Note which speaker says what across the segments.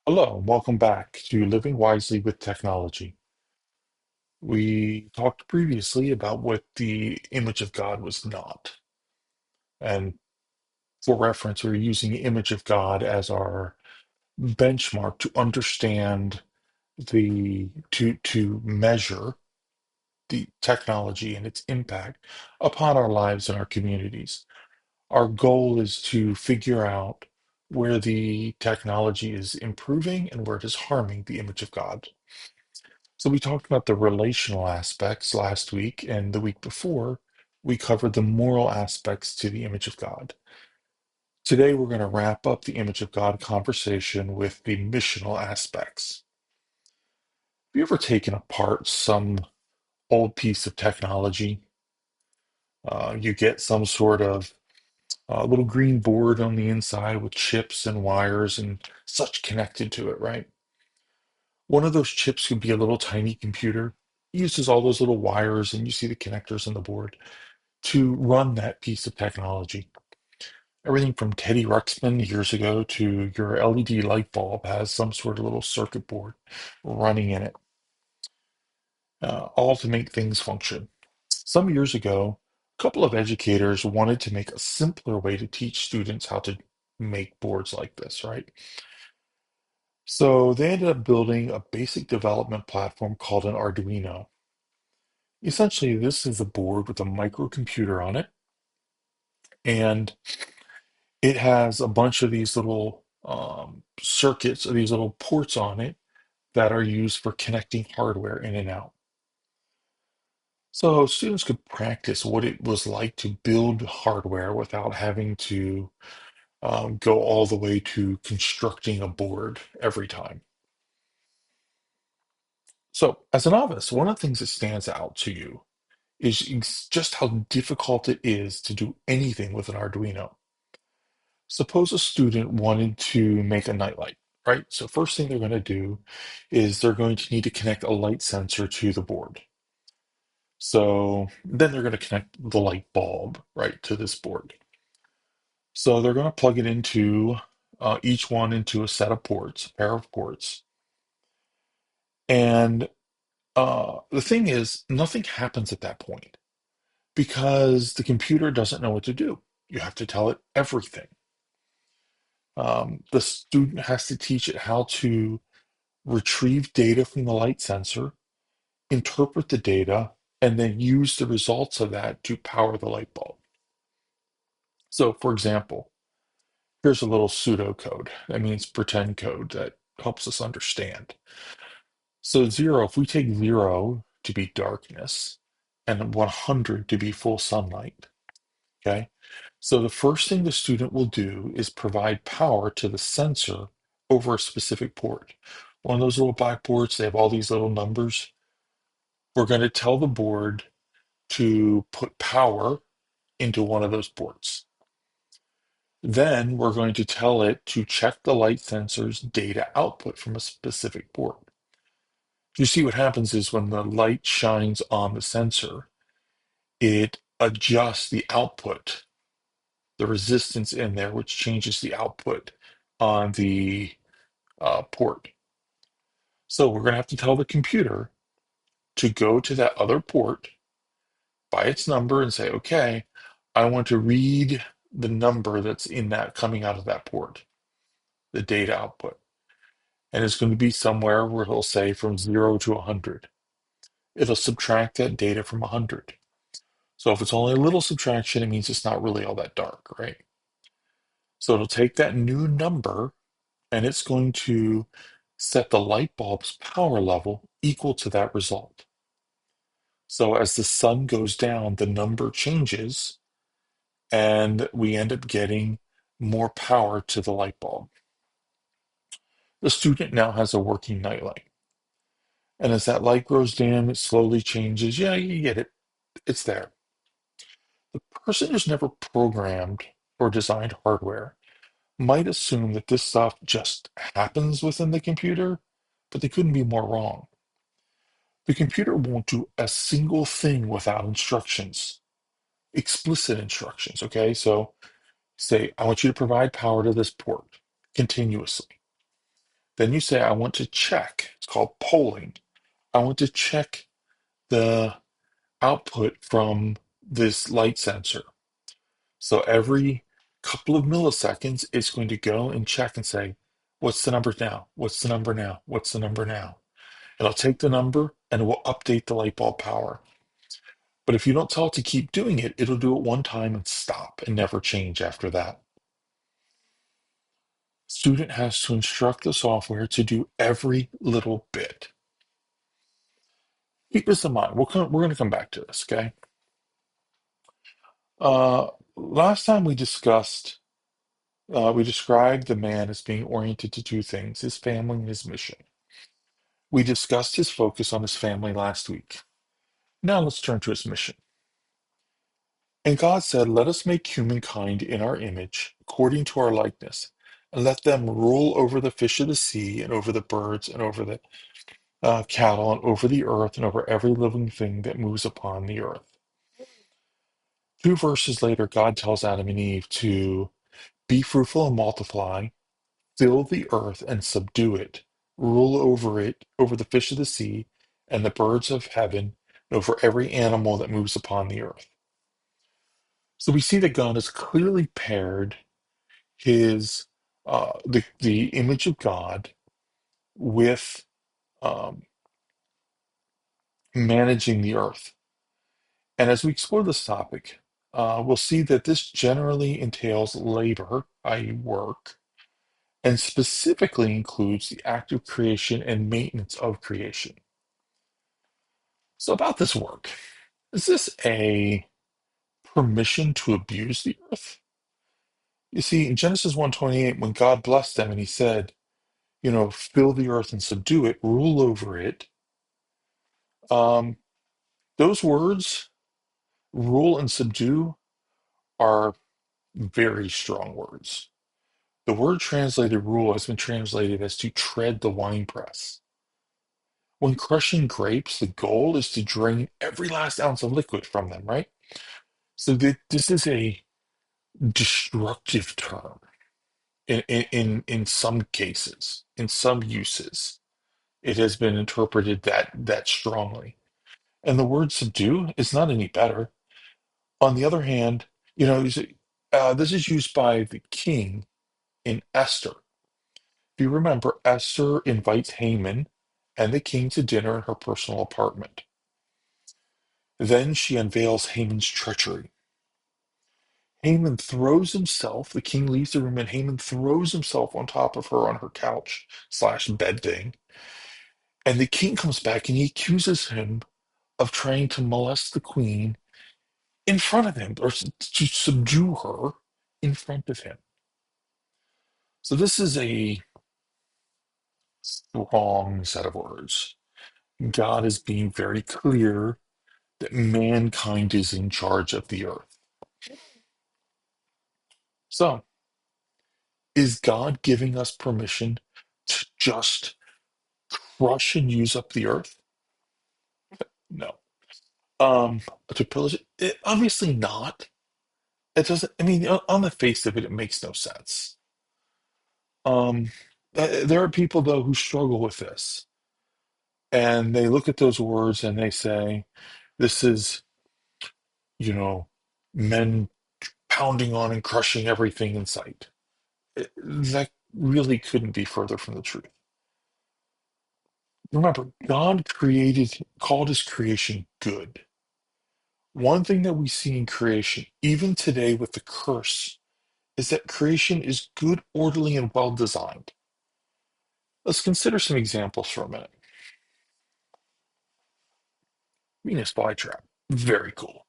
Speaker 1: Hello, and welcome back to Living Wisely with Technology. We talked previously about what the image of God was not. And for reference, we're using the image of God as our benchmark to understand to measure the technology and its impact upon our lives and our communities. Our goal is to figure out where the technology is improving and where it is harming the image of God. So we talked about the relational aspects last week, and the week before, we covered the moral aspects to the image of God. Today, we're going to wrap up the image of God conversation with the missional aspects. Have you ever taken apart some old piece of technology? You get some sort of little green board on the inside with chips and wires and such connected to it, right? One of those chips could be a little tiny computer. It uses all those little wires, and you see the connectors on the board to run that piece of technology. Everything from Teddy Ruxpin years ago to your LED light bulb has some sort of little circuit board running in it, all to make things function. Some years ago, a couple of educators wanted to make a simpler way to teach students how to make boards like this, right? So they ended up building a basic development platform called an Arduino. Essentially, this is a board with a microcomputer on it, and it has a bunch of these little circuits, or these little ports on it that are used for connecting hardware in and out. So students could practice what it was like to build hardware without having to go all the way to constructing a board every time. So, as a novice, one of the things that stands out to you is just how difficult it is to do anything with an Arduino. Suppose a student wanted to make a nightlight, right? So first thing they're going to do is they're going to need to connect a light sensor to the board. So then they're going to connect the light bulb, right, to this board. So they're going to plug it into each one into a set of ports, a pair of ports. And the thing is, nothing happens at that point because the computer doesn't know what to do. You have to tell it everything. The student has to teach it how to retrieve data from the light sensor, interpret the data, and then use the results of that to power the light bulb. So, for example, here's a little pseudocode. That means pretend code that helps us understand. So, zero, if we take zero to be darkness and 100 to be full sunlight, okay? So, the first thing the student will do is provide power to the sensor over a specific port. One of those little black ports, they have all these little numbers. We're going to tell the board to put power into one of those ports. Then we're going to tell it to check the light sensor's data output from a specific port. You see what happens is when the light shines on the sensor, it adjusts the output, the resistance in there, which changes the output on the port. So we're going to have to tell the computer to go to that other port by its number and say, okay, I want to read the number that's in that coming out of that port, the data output. And it's going to be somewhere where it'll say from 0 to 100. It'll subtract that data from 100. So if it's only a little subtraction, it means it's not really all that dark, right? So it'll take that new number and it's going to set the light bulb's power level equal to that result. So as the sun goes down, the number changes and we end up getting more power to the light bulb. The student now has a working nightlight. And as that light grows dim, it slowly changes. Yeah, you get it. It's there. The person who's never programmed or designed hardware might assume that this stuff just happens within the computer, but they couldn't be more wrong. The computer won't do a single thing without instructions, explicit instructions. Okay, so say, I want you to provide power to this port continuously. Then you say, I want to check. It's called polling. I want to check the output from this light sensor. So every couple of milliseconds, it's going to go and check and say, what's the number now? What's the number now? What's the number now? It'll take the number and it will update the light bulb power. But if you don't tell it to keep doing it, it'll do it one time and stop and never change after that. Student has to instruct the software to do every little bit. Keep this in mind. We're going to come back to this, okay? Uh, Last time we described the man as being oriented to two things, his family and his mission. We discussed his focus on his family last week. Now let's turn to his mission. And God said, let us make humankind in our image, according to our likeness, and let them rule over the fish of the sea, and over the birds, and over the cattle, and over the earth, and over every living thing that moves upon the earth. Two verses later, God tells Adam and Eve to be fruitful and multiply, fill the earth and subdue it, rule over it, over the fish of the sea, and the birds of heaven, and over every animal that moves upon the earth. So we see that God has clearly paired his the image of God with um, managing the earth. And as we explore this topic, we'll see that this generally entails labor, i.e., work, and specifically includes the active creation and maintenance of creation. So, about this work, is this a permission to abuse the earth? You see, in Genesis 1:28, when God blessed them and he said, fill the earth and subdue it, rule over it, um, those words, rule and subdue, are very strong words. The word translated rule has been translated as to tread the winepress. When crushing grapes, the goal is to drain every last ounce of liquid from them, right? So this is a destructive term in some cases, in some uses. It has been interpreted that strongly. And the word subdue is not any better. On the other hand, this is used by the king in Esther. If you remember, Esther invites Haman and the king to dinner in her personal apartment. Then she unveils Haman's treachery. Haman throws himself, the king leaves the room, and Haman throws himself on top of her on her couch slash bed thing. And the king comes back and he accuses him of trying to molest the queen in front of him, or to subdue her in front of him. So this is a strong set of words. God is being very clear that mankind is in charge of the earth. So, is God giving us permission to just crush and use up the earth? No. To pillage it? Obviously not. It doesn't, I mean, on the face of it, it makes no sense. Um, there are people, though, who struggle with this. And they look at those words and they say, this is, you know, men pounding on and crushing everything in sight. That really couldn't be further from the truth. Remember, God called his creation good. One thing that we see in creation, even today with the curse, is that creation is good, orderly, and well designed. Let's consider some examples for a minute. Venus flytrap, very cool.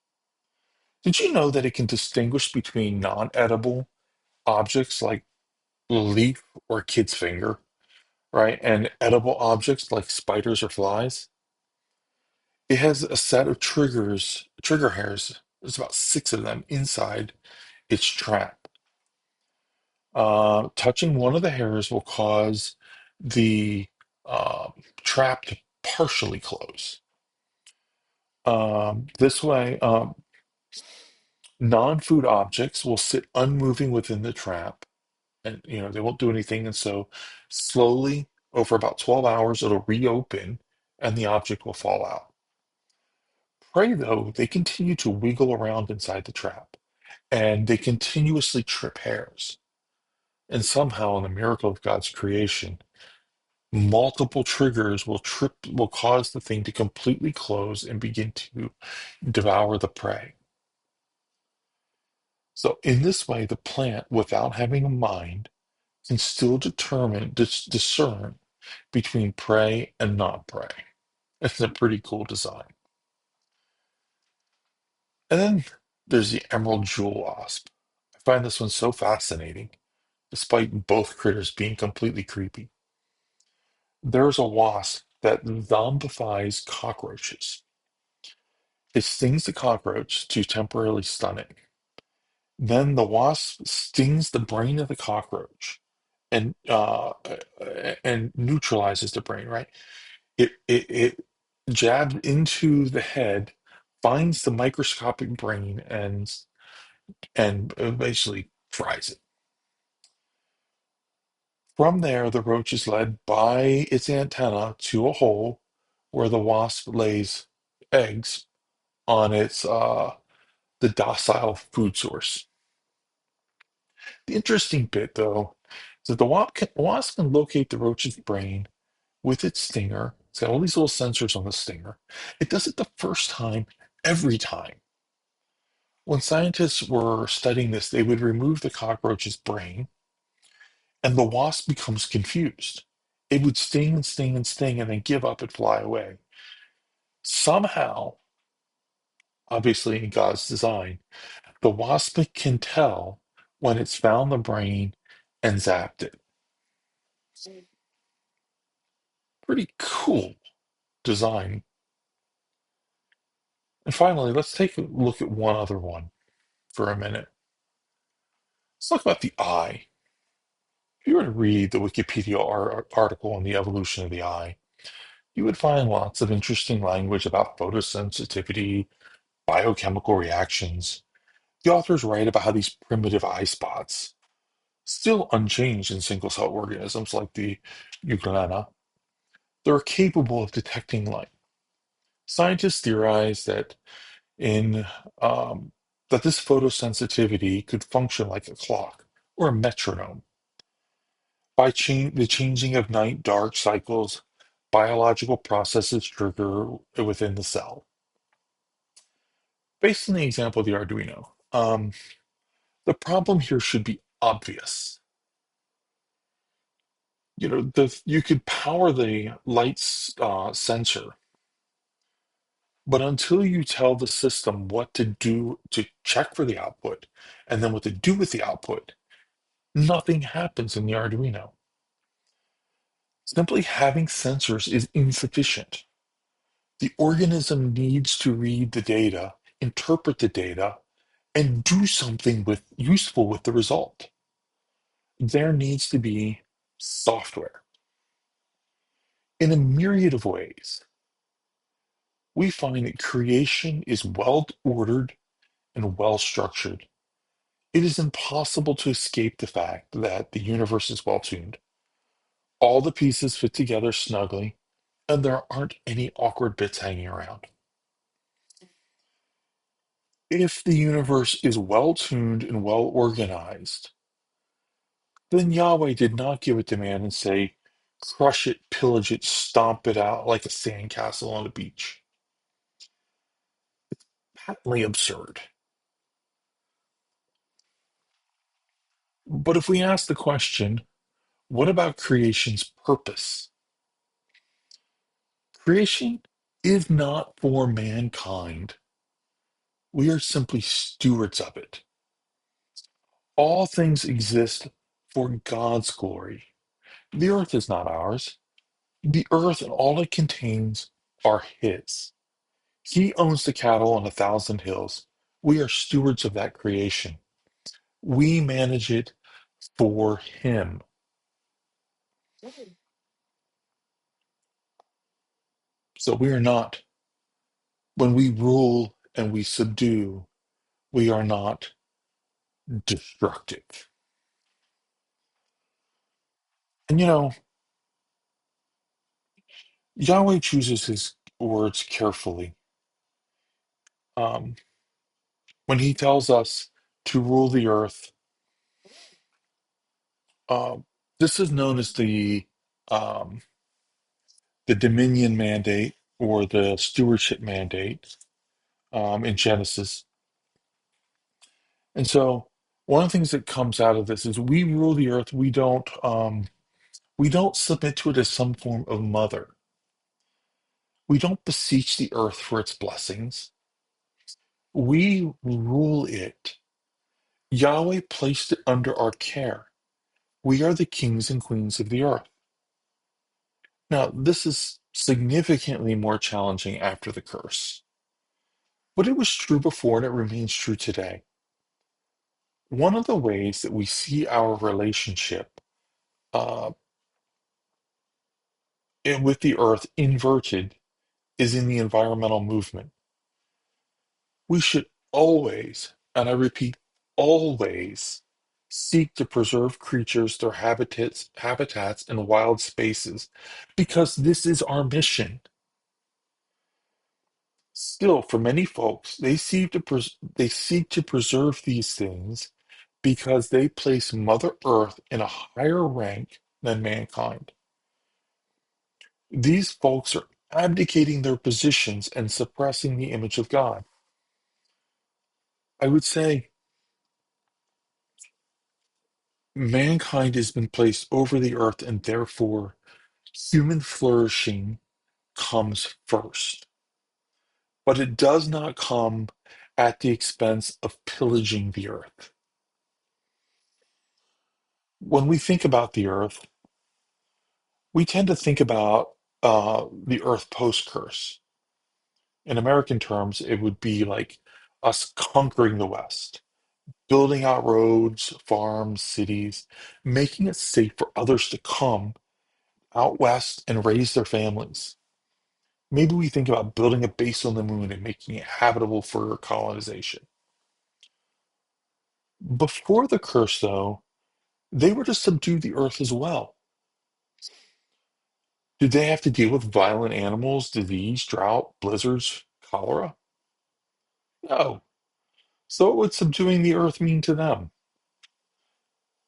Speaker 1: Did you know that it can distinguish between non-edible objects like a leaf or a kid's finger, right, and edible objects like spiders or flies? It has a set of trigger hairs. There's about six of them inside its trap. Touching one of the hairs will cause the trap to partially close. This way, non-food objects will sit unmoving within the trap, and they won't do anything. And so, slowly Over about 12 hours, it'll reopen and the object will fall out. Prey, though, they continue to wiggle around inside the trap and they continuously trip hairs. And somehow, in the miracle of God's creation, multiple triggers will cause the thing to completely close and begin to devour the prey. So, in this way, the plant, without having a mind, can still discern between prey and not prey. It's a pretty cool design. And then there's the emerald jewel wasp. I find this one so fascinating, despite both critters being completely creepy. There's a wasp that zombifies cockroaches. It stings the cockroach to temporarily stun it. Then the wasp stings the brain of the cockroach and neutralizes the brain, right? It jabs into the head, finds the microscopic brain, and basically fries it. From there, the roach is led by its antenna to a hole where the wasp lays eggs on its the docile food source. The interesting bit, though, is that the wasp can locate the roach's brain with its stinger. It's got all these little sensors on the stinger. It does it the first time, every time. When scientists were studying this, they would remove the cockroach's brain, and the wasp becomes confused. It would sting and sting and sting and then give up and fly away. Somehow, obviously in God's design, the wasp can tell when it's found the brain and zapped it. Pretty cool design. And finally, let's take a look at one other one for a minute. Let's talk about the eye. If you were to read the Wikipedia article on the evolution of the eye, you would find lots of interesting language about photosensitivity, biochemical reactions. The authors write about how these primitive eye spots, still unchanged in single cell organisms like the euglena, they're capable of detecting light. Scientists theorize in um, that this photosensitivity could function like a clock or a metronome. By the changing of night-dark cycles, biological processes trigger within the cell. Based on the example of the Arduino, the problem here should be obvious. You could power the lights sensor, but until you tell the system what to do to check for the output and then what to do with the output, nothing happens in the Arduino. Simply having sensors is insufficient. The organism needs to read the data, interpret the data, and do something useful with the result. There needs to be software. In a myriad of ways, we find that creation is well ordered and well structured. It is impossible to escape the fact that the universe is well tuned. All the pieces fit together snugly, and there aren't any awkward bits hanging around. If the universe is well tuned and well organized, then Yahweh did not give it to man and say, crush it, pillage it, stomp it out like a sandcastle on a beach. Patently absurd. But if we ask the question, what about creation's purpose? Creation is not for mankind. We are simply stewards of it. All things exist for God's glory. The earth is not ours. The earth and all it contains are His. He owns the cattle on 1,000 hills. We are stewards of that creation. We manage it for Him. So we are not, when we rule and we subdue, we are not destructive. And Yahweh chooses his words carefully. Um, when he tells us to rule the earth, uh, this is known as um, the dominion mandate or the stewardship mandate in Genesis. And so, one of the things that comes out of this is we rule the earth. We don't submit to it as some form of mother. We don't beseech the earth for its blessings. We rule it. Yahweh placed it under our care. We are the kings and queens of the earth. Now, this is significantly more challenging after the curse, but it was true before and it remains true today. One of the ways that we see our relationship uh, with the earth inverted is in the environmental movement. We should always, and I repeat, always seek to preserve creatures, their habitats, and wild spaces, because this is our mission. Still, for many folks, they seek to preserve these things because they place Mother Earth in a higher rank than mankind. These folks are abdicating their positions and suppressing the image of God. I would say mankind has been placed over the earth, and therefore human flourishing comes first. But it does not come at the expense of pillaging the earth. When we think about the earth, we tend to think about the earth post curse. In American terms, it would be like us conquering the West, building out roads, farms, cities, making it safe for others to come out west and raise their families. Maybe we think about building a base on the moon and making it habitable for colonization. Before the curse, though, they were to subdue the earth as well. Did they have to deal with violent animals, disease, drought, blizzards, cholera? No. So what would subduing the earth mean to them?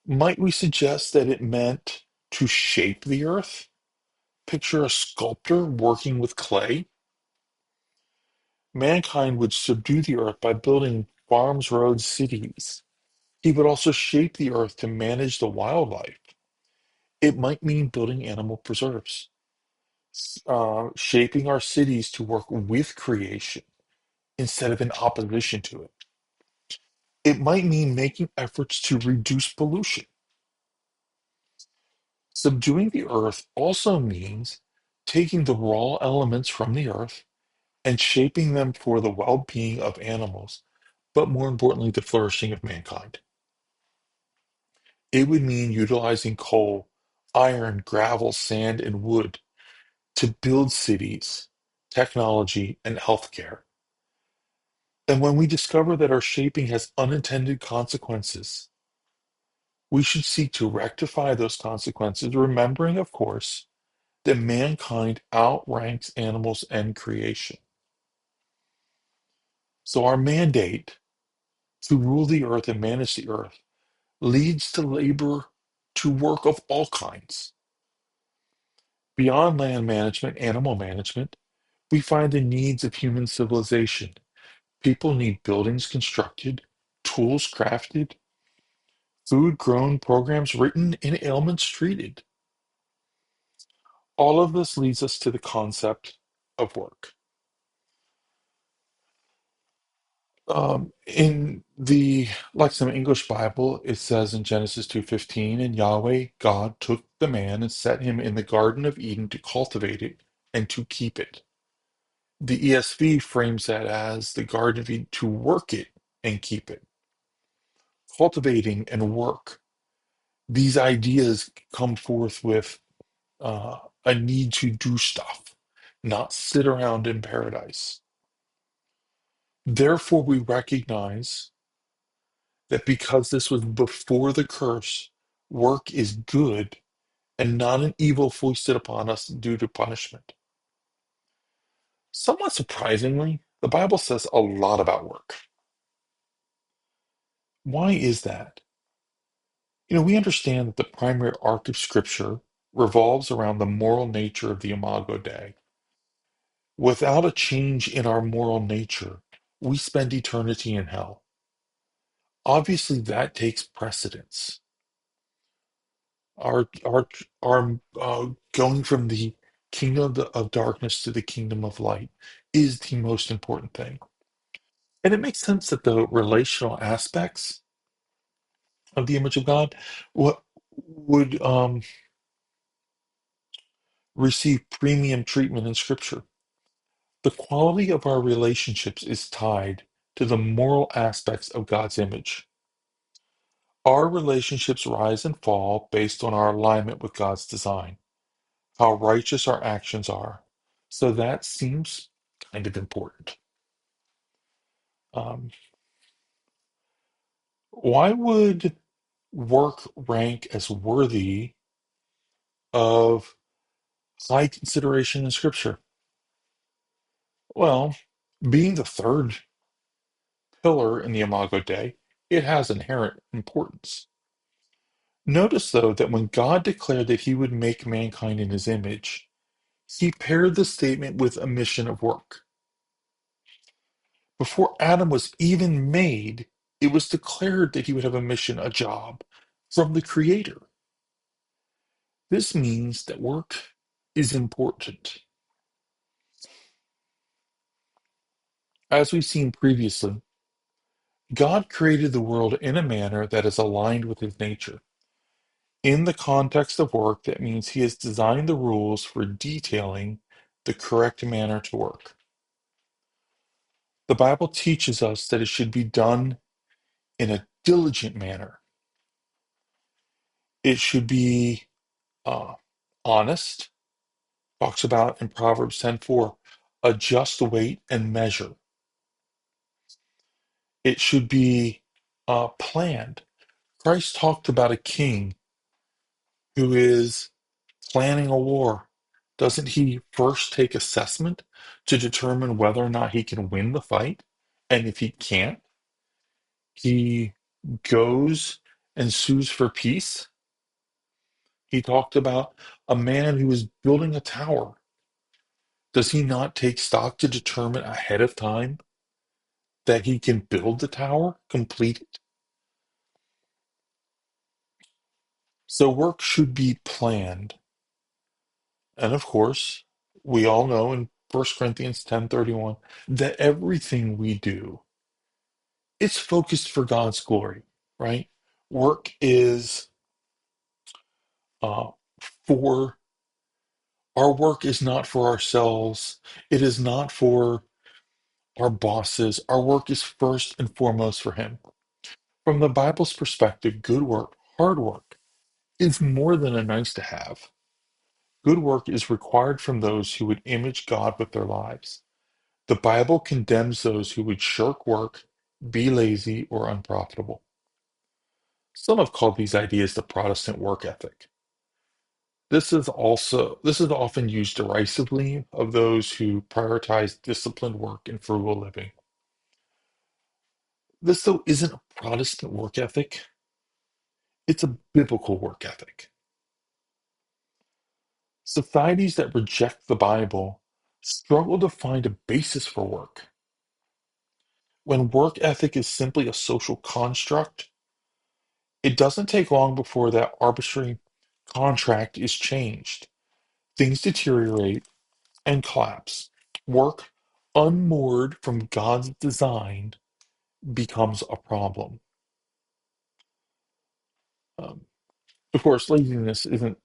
Speaker 1: Might we suggest that it meant to shape the earth? Picture a sculptor working with clay. Mankind would subdue the earth by building farms, roads, cities. He would also shape the earth to manage the wildlife. It might mean building animal preserves, shaping our cities to work with creation instead of in opposition to it. It might mean making efforts to reduce pollution. Subduing the earth also means taking the raw elements from the earth and shaping them for the well being of animals, but more importantly, the flourishing of mankind. It would mean utilizing coal, iron, gravel, sand, and wood to build cities, technology, and healthcare. And when we discover that our shaping has unintended consequences, we should seek to rectify those consequences, remembering, of course, that mankind outranks animals and creation. So our mandate to rule the earth and manage the earth leads to labor to work of all kinds. Beyond land management, animal management, we find the needs of human civilization. People need buildings constructed, tools crafted, food grown, programs written, and ailments treated. All of this leads us to the concept of work. In the Lexham English Bible, it says in Genesis 2:15, and Yahweh God took the man and set him in the Garden of Eden to cultivate it and to keep it. The ESV frames that as the Garden of Eden to work it and keep it. Cultivating and work. These ideas come forth with a need to do stuff, not sit around in paradise. Therefore, we recognize that because this was before the curse, work is good and not an evil foisted upon us due to punishment. Somewhat surprisingly, the Bible says a lot about work. Why is that? We understand that the primary arc of Scripture revolves around the moral nature of the Imago Dei. Without a change in our moral nature, we spend eternity in hell. Obviously, that takes precedence. Our going from the kingdom of darkness to the kingdom of light is the most important thing. And it makes sense that the relational aspects of the image of God what would receive premium treatment in Scripture. The quality of our relationships is tied to the moral aspects of God's image. Our relationships rise and fall based on our alignment with God's design, how righteous our actions are. So that seems kind of important. Um, why would work rank as worthy of high consideration in Scripture? Well, being the third pillar in the Imago Dei, it has inherent importance. Notice, though, that when God declared that he would make mankind in his image, he paired the statement with a mission of work. Before Adam was even made, it was declared that he would have a mission, a job from the Creator. This means that work is important. As we've seen previously, God created the world in a manner that is aligned with his nature. In the context of work, that means he has designed the rules for detailing the correct manner to work. The Bible teaches us that it should be done in a diligent manner. It should be uh, honest, talks about in Proverbs 10:4, a just weight and measure. It should be planned. Christ talked about a king who is planning a war. Doesn't he first take assessment to determine whether or not he can win the fight? And if he can't, he goes and sues for peace. He talked about a man who is building a tower. Does he not take stock to determine ahead of time that he can build the tower, complete it? So work should be planned. And of course, we all know in 1 Corinthians 10:31 that everything we do, it's focused for God's glory, right? Work is uh, for our work is not for ourselves. It is not for our bosses. Our work is first and foremost for Him. From the Bible's perspective, good work, hard work, is more than a nice to have. Good work is required from those who would image God with their lives. The Bible condemns those who would shirk work, be lazy, or unprofitable. Some have called these ideas the Protestant work ethic. This is often used derisively of those who prioritize disciplined work and frugal living. This, though, isn't a Protestant work ethic, it's a biblical work ethic. Societies that reject the Bible struggle to find a basis for work. When work ethic is simply a social construct, it doesn't take long before that arbitrary contract is changed. Things deteriorate and collapse. Work unmoored from God's design becomes a problem. Um, of course, laziness isn't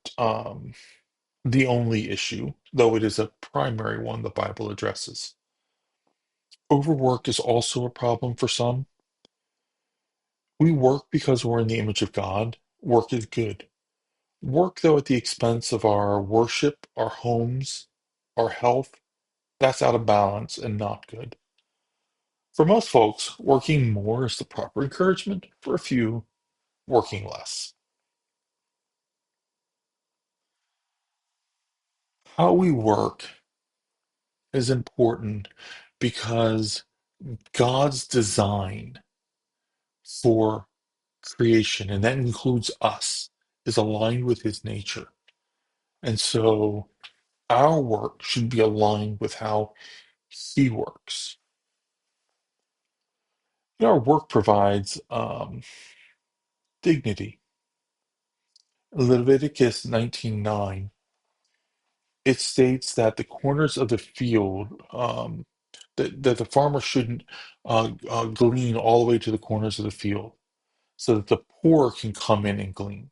Speaker 1: the only issue, though it is a primary one the Bible addresses. Overwork is also a problem for some. We work because we're in the image of God. Work is good. Work, though, at the expense of our worship, our homes, our health, that's out of balance and not good. For most folks, working more is the proper encouragement. For a few, working less. How we work is important because God's design for creation, and that includes us, is aligned with his nature. And so our work should be aligned with how he works. Our work provides dignity. Leviticus 19:9, it states that the corners of the field, that the farmer shouldn't glean all the way to the corners of the field so that the poor can come in and glean.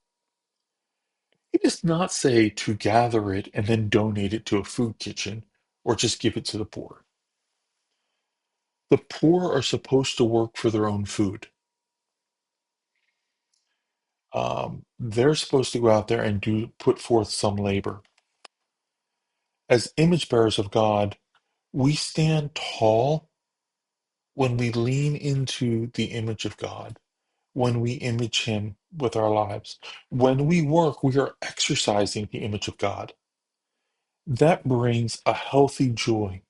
Speaker 1: It does not say to gather it and then donate it to a food kitchen or just give it to the poor. The poor are supposed to work for their own food. They're supposed to go out there and put forth some labor. As image bearers of God, we stand tall when we lean into the image of God, when we image him with our lives. When we work, we are exercising the image of God. That brings a healthy joy.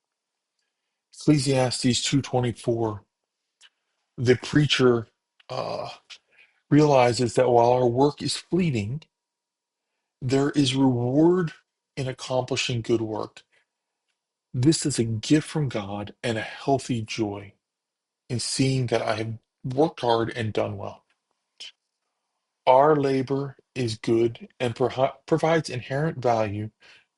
Speaker 1: Ecclesiastes 2:24, the preacher uh, realizes that while our work is fleeting, there is reward in accomplishing good work. This is a gift from God and a healthy joy in seeing that I have worked hard and done well. Our labor is good and provides inherent value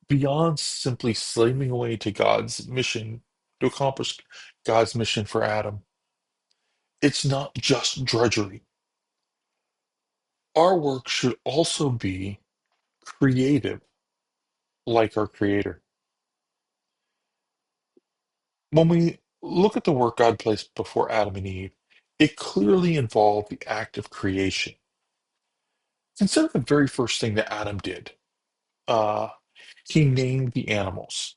Speaker 1: beyond simply slaving away to God's mission, to accomplish God's mission for Adam. It's not just drudgery. Our work should also be creative, like our Creator. When we look at the work God placed before Adam and Eve, it clearly involved the act of creation. Consider the very first thing that Adam did. Uh, he named the animals.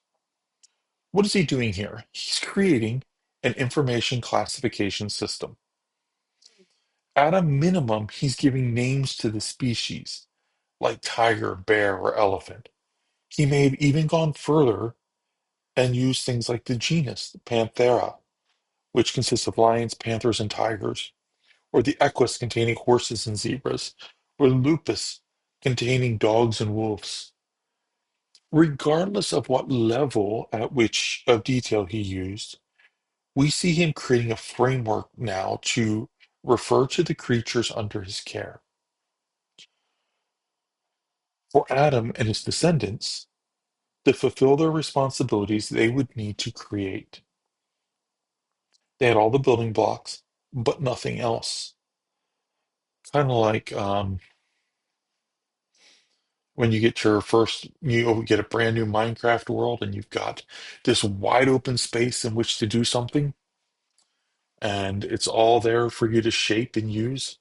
Speaker 1: What is he doing here? He's creating an information classification system. At a minimum, he's giving names to the species, like tiger, bear, or elephant. He may have even gone further and used things like the genus, Panthera, which consists of lions, panthers, and tigers, or the equus containing horses and zebras, or lupus containing dogs and wolves. Regardless of what level at which of detail he used, we see him creating a framework now to refer to the creatures under his care. For Adam and his descendants, to fulfill their responsibilities, they would need to create. They had all the building blocks, but nothing else. Kind of like when you get your first, you get a brand new Minecraft world and you've got this wide open space in which to do something, and it's all there for you to shape and use.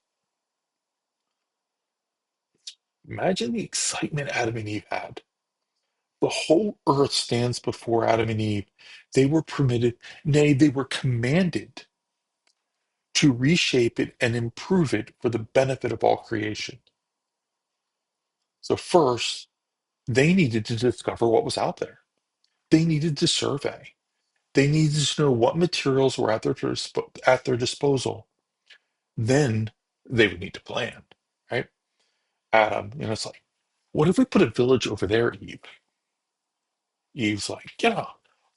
Speaker 1: Imagine the excitement Adam and Eve had. The whole earth stands before Adam and Eve. They were permitted, nay, they were commanded to reshape it and improve it for the benefit of all creation. So, first, they needed to discover what was out there. They needed to survey. They needed to know what materials were at their disposal. Then they would need to plan, right? Adam, it's like, what if we put a village over there, Eve? Eve's like, yeah,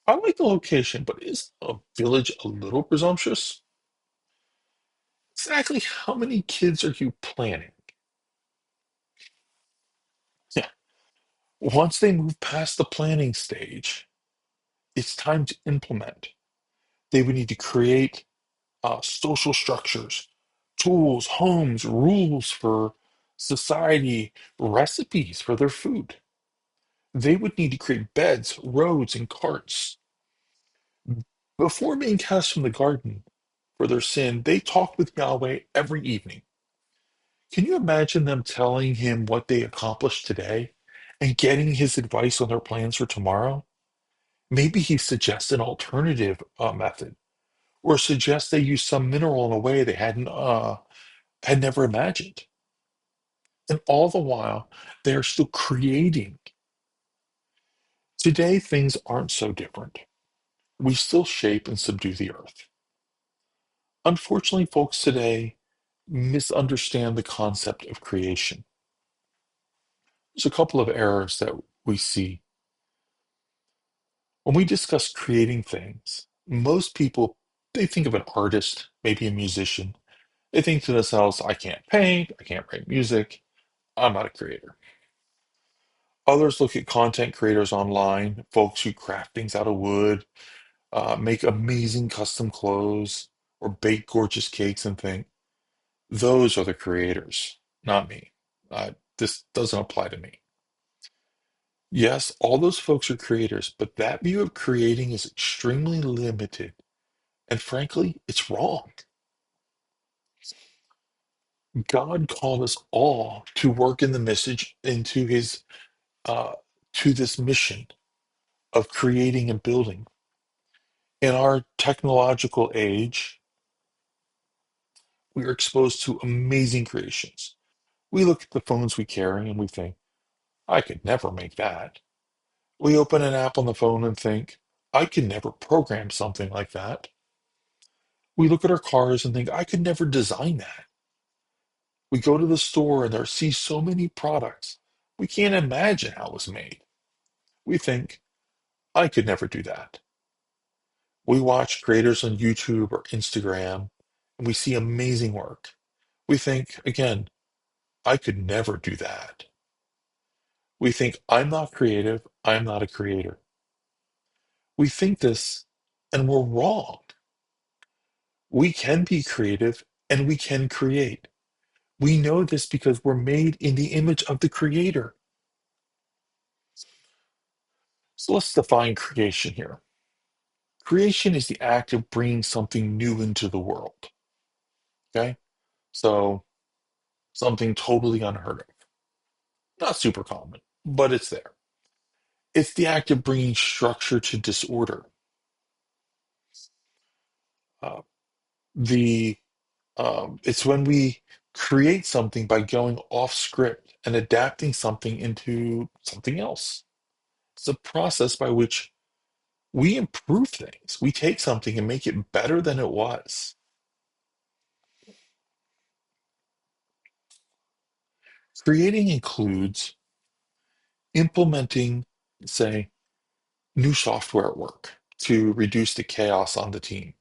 Speaker 1: I like the location, but is a village a little presumptuous? Exactly how many kids are you planning? Yeah. Once they move past the planning stage, it's time to implement. They would need to create social structures, tools, homes, rules for society, recipes for their food. They would need to create beds, roads, and carts. Before being cast from the garden for their sin, they talked with Yahweh every evening. Can you imagine them telling him what they accomplished today and getting his advice on their plans for tomorrow? Maybe he suggests an alternative method, or suggests they use some mineral in a way they had never imagined. And all the while, they are still creating. Today, things aren't so different. we still shape and subdue the earth. Unfortunately, folks today misunderstand the concept of creation. There's a couple of errors that we see. When we discuss creating things, most people they think of an artist, maybe a musician. They think to themselves, I can't paint, I can't write music, I'm not a creator. Others look at content creators online, folks who craft things out of wood, make amazing custom clothes, or bake gorgeous cakes and think, those are the creators, not me. This doesn't apply to me. Yes, all those folks are creators, but that view of creating is extremely limited. And frankly, it's wrong. God called us all to work in the message into his uh, to this mission of creating and building. In our technological age, we are exposed to amazing creations. We look at the phones we carry and we think, I could never make that. We open an app on the phone and think, I could never program something like that. We look at our cars and think, I could never design that. We go to the store and there see so many products. We can't imagine how it was made. We think, I could never do that. We watch creators on YouTube or Instagram and we see amazing work. We think, again, I could never do that. We think, I'm not creative, I'm not a creator. We think this and we're wrong. We can be creative and we can create. We know this because we're made in the image of the creator. So let's define creation here. Creation is the act of bringing something new into the world. Okay? So something totally unheard of. Not super common, but it's there. It's the act of bringing structure to disorder. Uh, the it's when we create something by going off script and adapting something into something else. It's a process by which we improve things. We take something and make it better than it was. Creating includes implementing, say, new software at work to reduce the chaos on the team,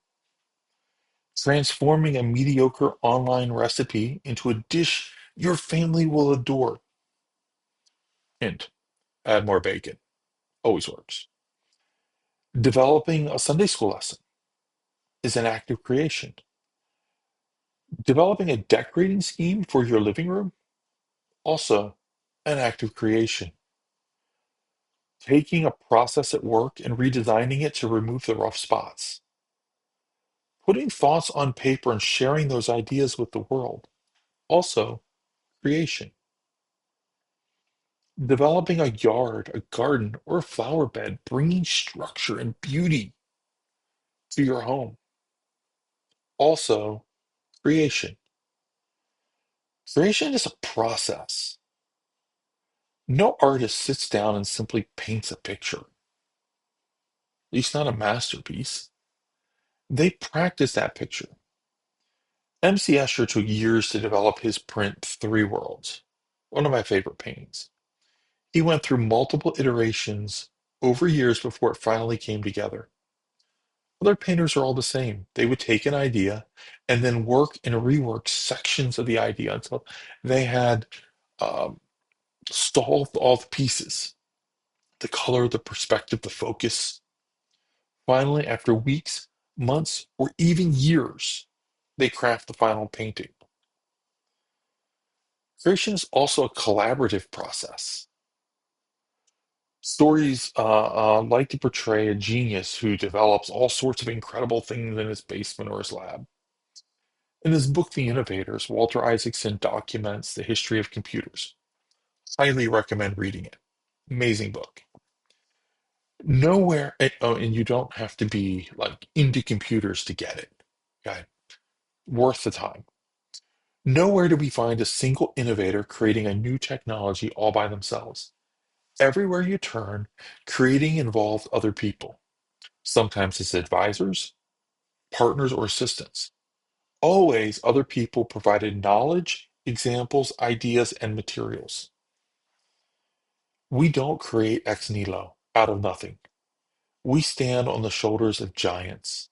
Speaker 1: transforming a mediocre online recipe into a dish your family will adore. Hint, add more bacon. Always works. Developing a Sunday school lesson is an act of creation. Developing a decorating scheme for your living room, also an act of creation. Taking a process at work and redesigning it to remove the rough spots. Putting thoughts on paper and sharing those ideas with the world, also creation. Developing a yard, a garden, or a flower bed, bringing structure and beauty to your home, also creation. Creation is a process. No artist sits down and simply paints a picture, at least not a masterpiece. They practice that picture. MC Escher took years to develop his print Three Worlds, one of my favorite paintings. He went through multiple iterations over years before it finally came together. Other painters are all the same. They would take an idea and then work and rework sections of the idea until they had um, solved all the pieces, the color, the perspective, the focus. Finally, after weeks, months, or even years, they craft the final painting. Creation is also a collaborative process. Stories like to portray a genius who develops all sorts of incredible things in his basement or his lab. In his book, The Innovators, Walter Isaacson documents the history of computers. Highly recommend reading it. Amazing book. Nowhere, oh, and you don't have to be like into computers to get it. Okay, worth the time. Nowhere do we find a single innovator creating a new technology all by themselves. Everywhere you turn, creating involved other people. Sometimes it's advisors, partners, or assistants. Always, other people provided knowledge, examples, ideas, and materials. We don't create ex nihilo out of nothing. We stand on the shoulders of giants.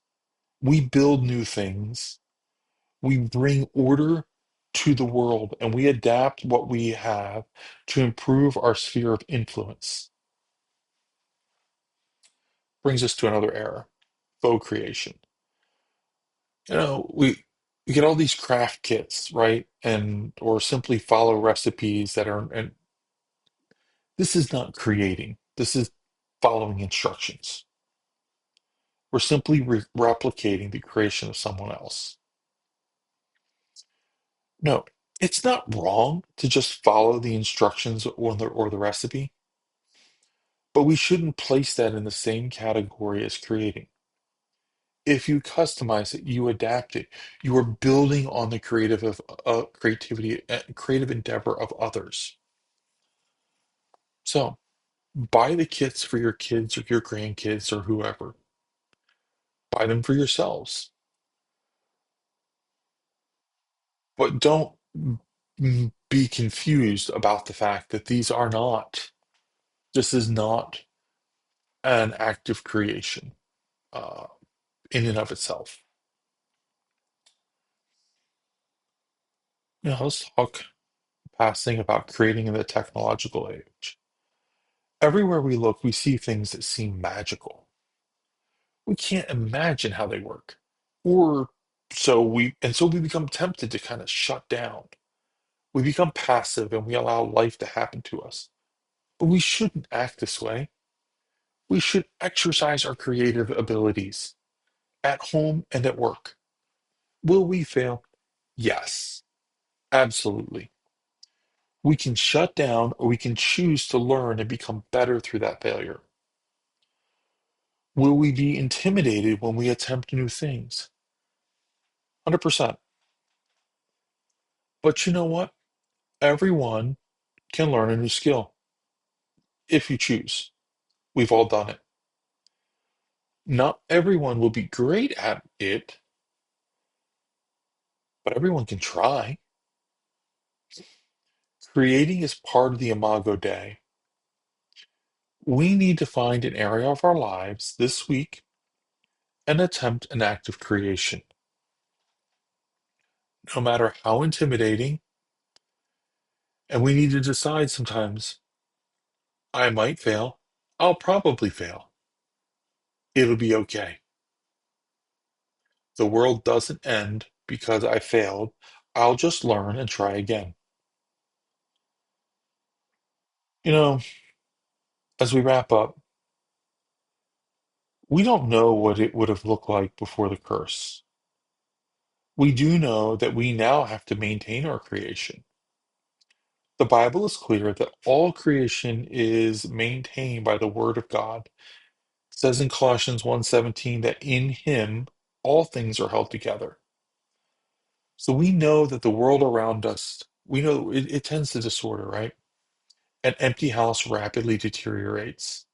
Speaker 1: We build new things. We bring order to the world, and we adapt what we have to improve our sphere of influence. Brings us to another era, faux creation. We get all these craft kits, right? And or simply follow recipes that are, and this is not creating. This is following instructions. We're simply replicating the creation of someone else. No, it's not wrong to just follow the instructions or the recipe, but we shouldn't place that in the same category as creating. If you customize it, you adapt it. You are building on the creativity, creative endeavor of others. So buy the kits for your kids or your grandkids or whoever. Buy them for yourselves, but don't be confused about the fact that these are not. This is not an act of creation uh, in and of itself. Now let's talk passing about creating in the technological age. Everywhere we look, we see things that seem magical. We can't imagine how they work. Or so we become tempted to kind of shut down. We become passive and we allow life to happen to us. But we shouldn't act this way. We should exercise our creative abilities at home and at work. Will we fail? Yes, absolutely. We can shut down or we can choose to learn and become better through that failure. Will we be intimidated when we attempt new things? 100%. But you know what? Everyone can learn a new skill if you choose. We've all done it. Not everyone will be great at it, but everyone can try. Creating is part of the Imago Day. We need to find an area of our lives this week and attempt an act of creation. No matter how intimidating, and we need to decide sometimes, I might fail. I'll probably fail. It'll be okay. The world doesn't end because I failed. I'll just learn and try again. You know, as we wrap up, we don't know what it would have looked like before the curse. We do know that we now have to maintain our creation. The Bible is clear that all creation is maintained by the word of God. It says in Colossians 1:17 that in him all things are held together. So we know that the world around us, we know it tends to disorder, right? An empty house rapidly deteriorates.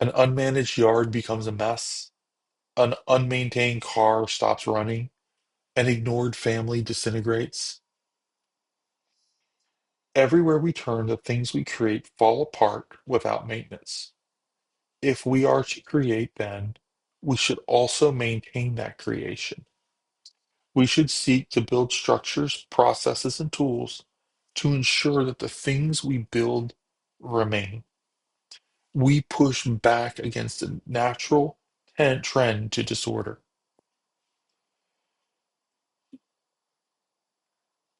Speaker 1: An unmanaged yard becomes a mess. An unmaintained car stops running. An ignored family disintegrates. Everywhere we turn, the things we create fall apart without maintenance. If we are to create, then we should also maintain that creation. We should seek to build structures, processes, and tools to ensure that the things we build remain. We push back against the natural trend to disorder.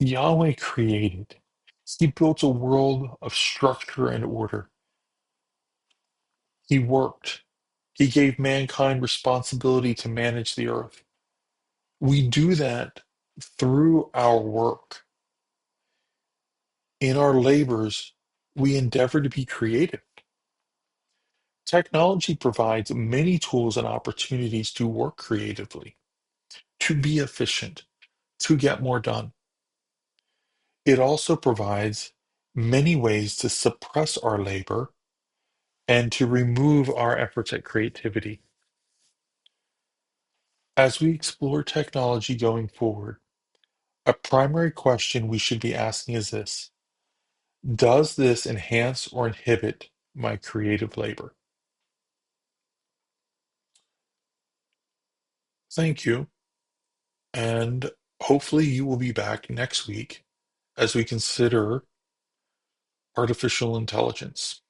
Speaker 1: Yahweh created. He built a world of structure and order. He worked. He gave mankind responsibility to manage the earth. We do that through our work. In our labors, we endeavor to be creative. Technology provides many tools and opportunities to work creatively, to be efficient, to get more done. It also provides many ways to suppress our labor and to remove our efforts at creativity. As we explore technology going forward, a primary question we should be asking is this: does this enhance or inhibit my creative labor? Thank you, and hopefully you will be back next week as we consider artificial intelligence.